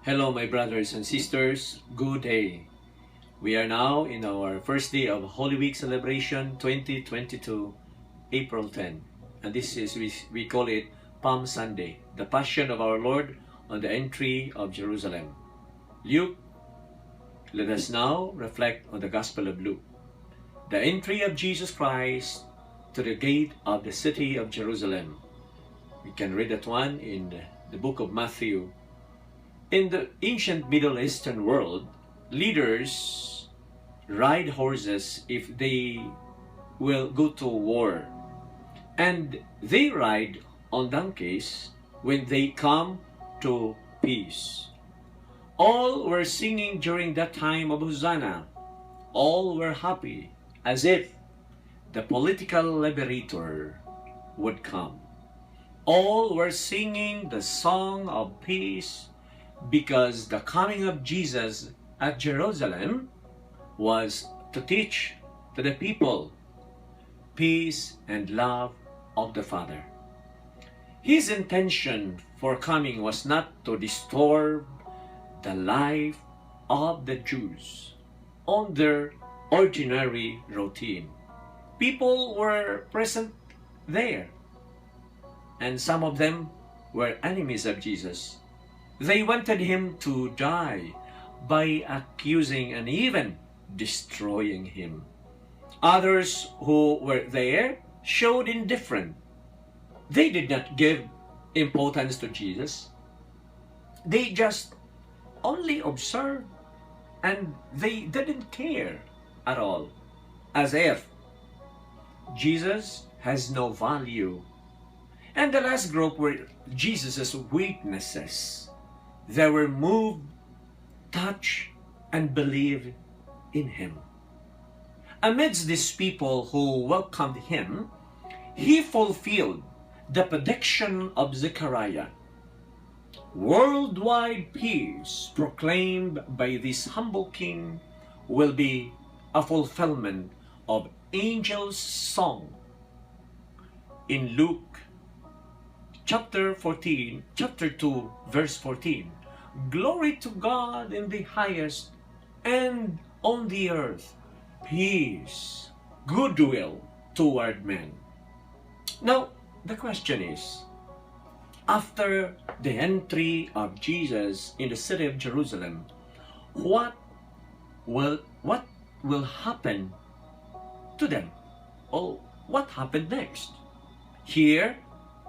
Hello, my brothers and sisters. Good day. We are now in our first day of Holy Week celebration 2022, April 10. And this is, we call it Palm Sunday, the Passion of our Lord on the entry of Jerusalem. Luke, let us now reflect on the Gospel of Luke. The entry of Jesus Christ to the gate of the city of Jerusalem. We can read that one in the book of Matthew. In the ancient Middle Eastern world, leaders ride horses if they will go to war, and they ride on donkeys when they come to peace. All were singing during that time of Hosanna. All were happy, as if the political liberator would come. All were singing the song of peace, because the coming of Jesus at Jerusalem was to teach to the people peace and love of the Father. His intention for coming was not to disturb the life of the Jews on their ordinary routine. People were present there, and some of them were enemies of Jesus. They wanted him to die by accusing and even destroying him. Others who were there showed indifference. They did not give importance to Jesus. They just only observed, and they didn't care at all, as if Jesus has no value. And the last group were Jesus' witnesses. They were moved, touched, and believed in him. Amidst these people who welcomed him, he fulfilled the prediction of Zechariah. Worldwide peace proclaimed by this humble king will be a fulfillment of angels' song. In Luke chapter 2, verse 14, glory to God in the highest, and on the earth peace, goodwill toward men. Now, the question is, after the entry of Jesus in the city of Jerusalem, what will happen to them? Or what happened next? Here,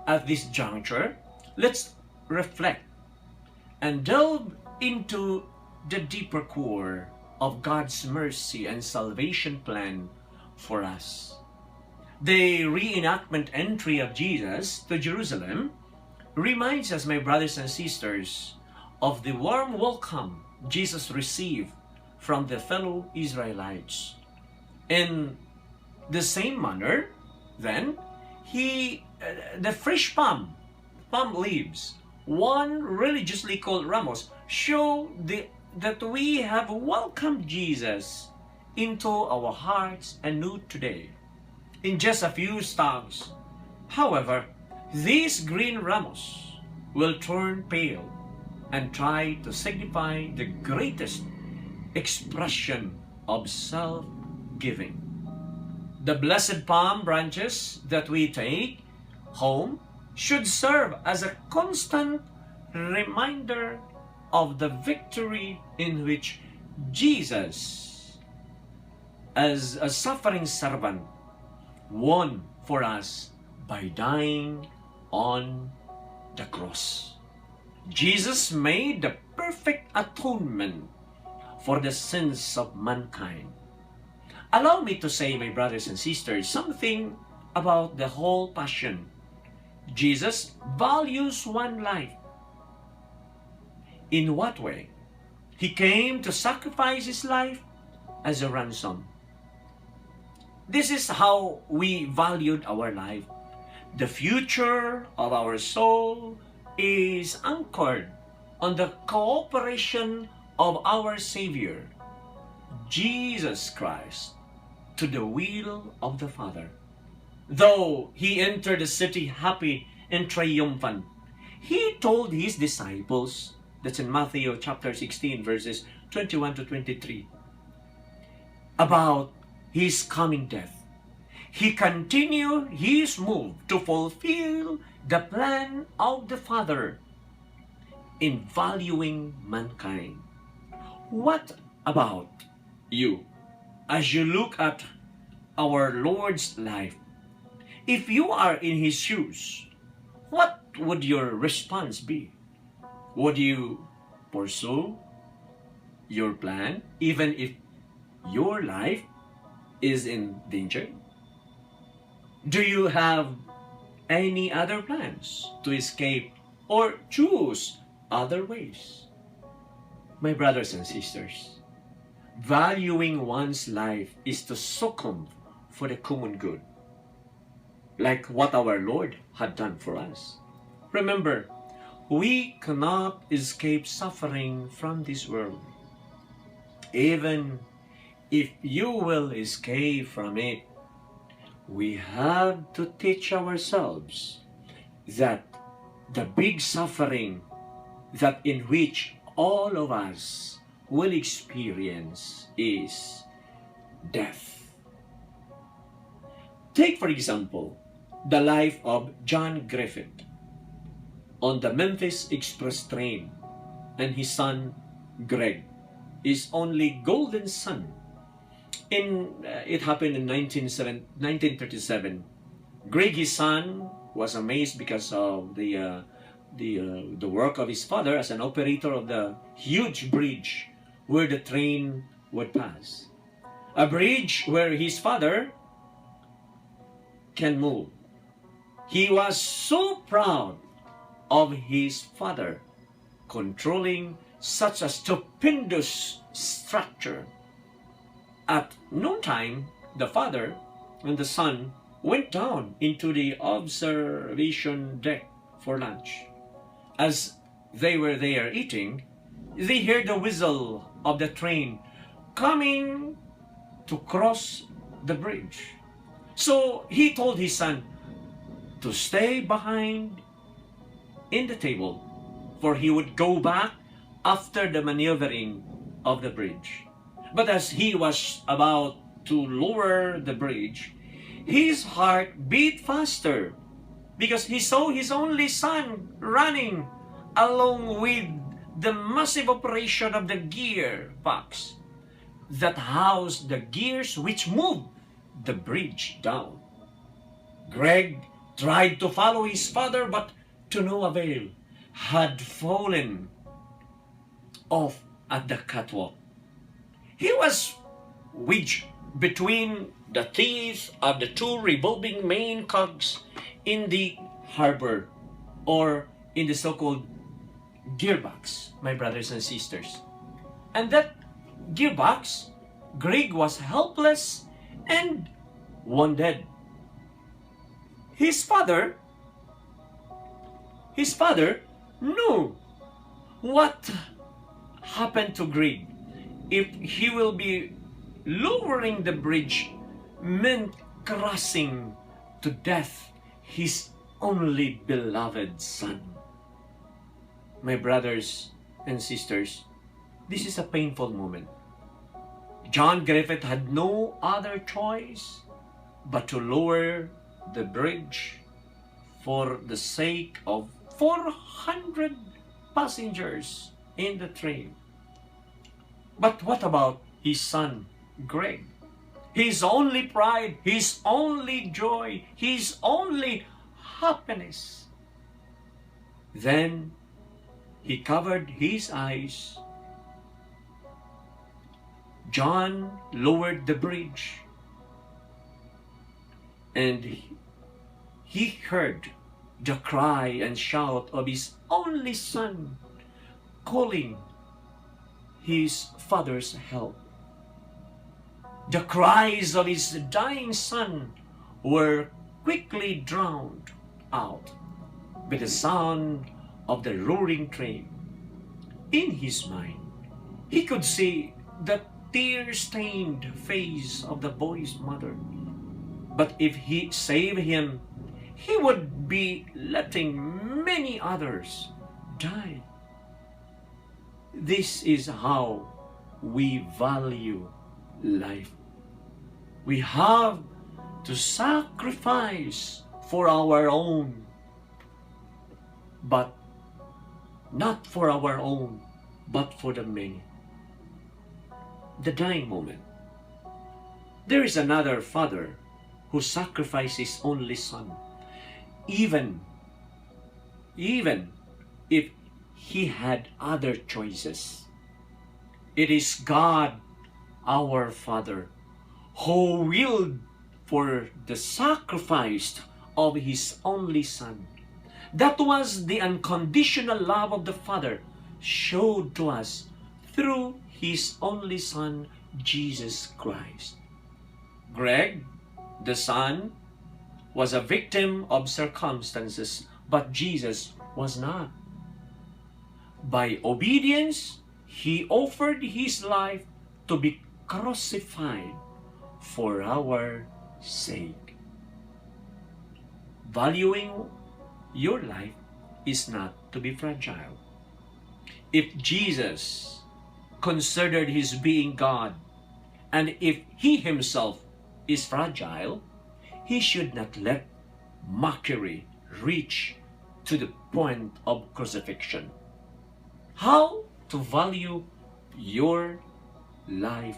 at this juncture, let's reflect and delve into the deeper core of God's mercy and salvation plan for us. The reenactment entry of Jesus to Jerusalem reminds us, my brothers and sisters, of the warm welcome Jesus received from the fellow Israelites. In the same manner, then, the fresh palm leaves, one religiously called ramos, show that we have welcomed Jesus into our hearts anew today. In just a few stalks, however, these green ramos will turn pale and try to signify the greatest expression of self-giving. The blessed palm branches that we take home should serve as a constant reminder of the victory in which Jesus, as a suffering servant, won for us by dying on the cross. Jesus made the perfect atonement for the sins of mankind. Allow me to say, my brothers and sisters, something about the whole passion. Jesus values one life. In what way? He came to sacrifice his life as a ransom. This is how we valued our life. The future of our soul is anchored on the cooperation of our Savior, Jesus Christ, to the will of the Father. Though he entered the city happy and triumphant, he told his disciples That's in Matthew chapter 16, verses 21 to 23. About his coming death. He continued his move to fulfill the plan of the Father in valuing mankind. What about you? As you look at our Lord's life, if you are in His shoes, what would your response be? Would you pursue your plan even if your life is in danger? Do you have any other plans to escape or choose other ways? My brothers and sisters, valuing one's life is to succumb for the common good, like what our Lord had done for us. Remember, we cannot escape suffering from this world. Even if you will escape from it, we have to teach ourselves that the big suffering that in which all of us will experience is death. Take, for example, the life of John Griffith on the Memphis Express train, and his son Greg, his only golden son. It happened in 1937. Greg, his son, was amazed because of the work of his father as an operator of the huge bridge where the train would pass. A bridge where his father can move. He was so proud of his father controlling such a stupendous structure. At noontime, the father and the son went down into the observation deck for lunch. As they were there eating, they heard the whistle of the train coming to cross the bridge. So he told his son to stay behind in the table, for he would go back after the maneuvering of the bridge. But as he was about to lower the bridge, his heart beat faster because he saw his only son running along with the massive operation of the gearbox that housed the gears which moved the bridge down. Greg tried to follow his father, but to no avail, had fallen off at the catwalk. He was wedged between the teeth of the two revolving main cogs in the harbor, or in the so-called gearbox, my brothers and sisters. And that gearbox, Greg was helpless and wounded. His father knew what happened to Greg. If he will be lowering the bridge meant crossing to death his only beloved son. My brothers and sisters, this is a painful moment. John Griffith had no other choice but to lower the bridge for the sake of 400 passengers in the train. But what about his son, Greg? His only pride, his only joy, his only happiness. Then he covered his eyes. John lowered the bridge, and he heard the cry and shout of his only son calling his father's help. The cries of his dying son were quickly drowned out by the sound of the roaring train. In his mind, he could see the tear-stained face of the boy's mother. But if he saved him, he would be letting many others die. This is how we value life. We have to sacrifice for our own, but not for our own, but for the many. The dying moment. There is another father who sacrificed his only son, even if he had other choices. It is God, our Father, who willed for the sacrifice of his only son. That was the unconditional love of the Father showed to us through his only son, Jesus Christ. Greg, the son, was a victim of circumstances, but Jesus was not. By obedience, he offered his life to be crucified for our sake. Valuing your life is not to be fragile. If Jesus considered his being God, and if he himself is fragile, he should not let mockery reach to the point of crucifixion. How to value your life?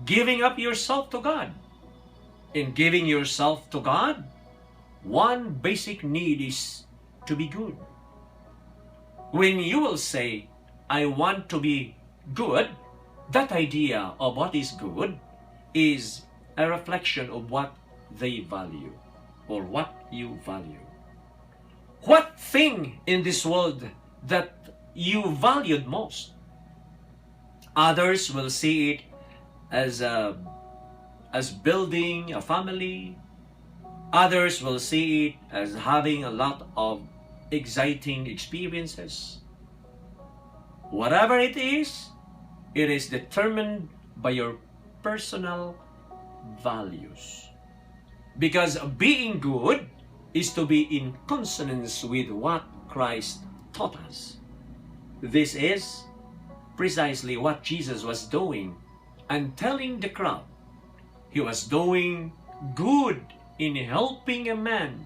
Giving up yourself to God. In giving yourself to God, one basic need is to be good. When you will say, I want to be good, that idea of what is good is a reflection of what they value or what you value. What thing in this world that you valued most? Others will see it as building a family. Others will see it as having a lot of exciting experiences. Whatever it is determined by your personal values. Because being good is to be in consonance with what Christ taught us. This is precisely what Jesus was doing and telling the crowd. He was doing good in helping a man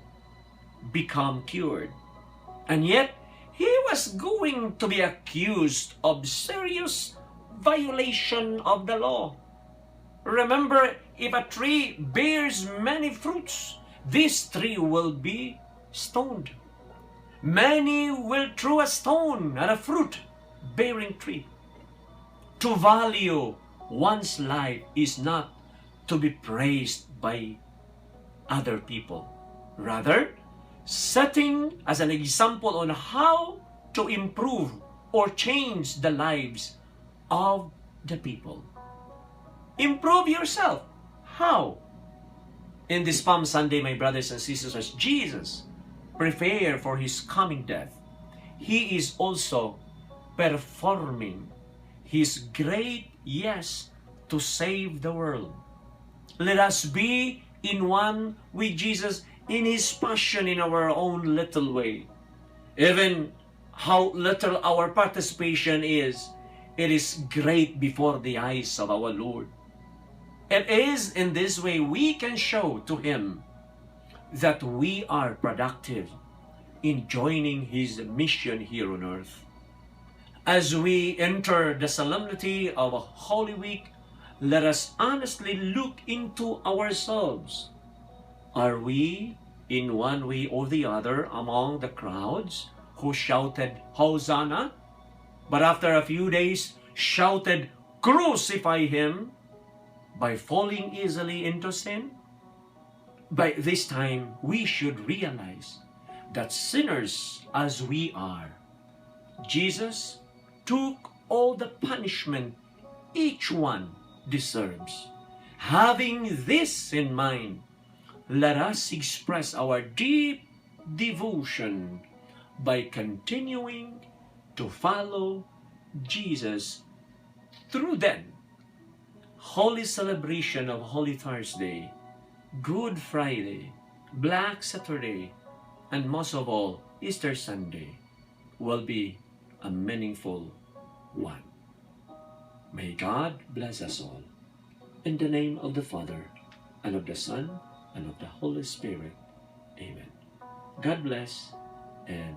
become cured. And yet, he was going to be accused of serious violation of the law. Remember, if a tree bears many fruits, this tree will be stoned. Many will throw a stone at a fruit-bearing tree. To value one's life is not to be praised by other people. Rather, setting as an example on how to improve or change the lives of the people. Improve yourself. How? In this Palm Sunday, my brothers and sisters, as Jesus prepared for his coming death, he is also performing his great yes to save the world. Let us be in one with Jesus in his passion in our own little way. Even how little our participation is, it is great before the eyes of our Lord. It is in this way we can show to him that we are productive in joining his mission here on earth. As we enter the solemnity of Holy Week, let us honestly look into ourselves. Are we, in one way or the other, among the crowds who shouted, Hosanna, but after a few days shouted, Crucify him, by falling easily into sin? By this time, we should realize that sinners as we are, Jesus took all the punishment each one deserves. Having this in mind, let us express our deep devotion by continuing to follow Jesus through then holy celebration of Holy Thursday, Good Friday, Black Saturday, and most of all, Easter Sunday will be a meaningful one. May God bless us all. In the name of the Father, and of the Son, and of the Holy Spirit. Amen. God bless and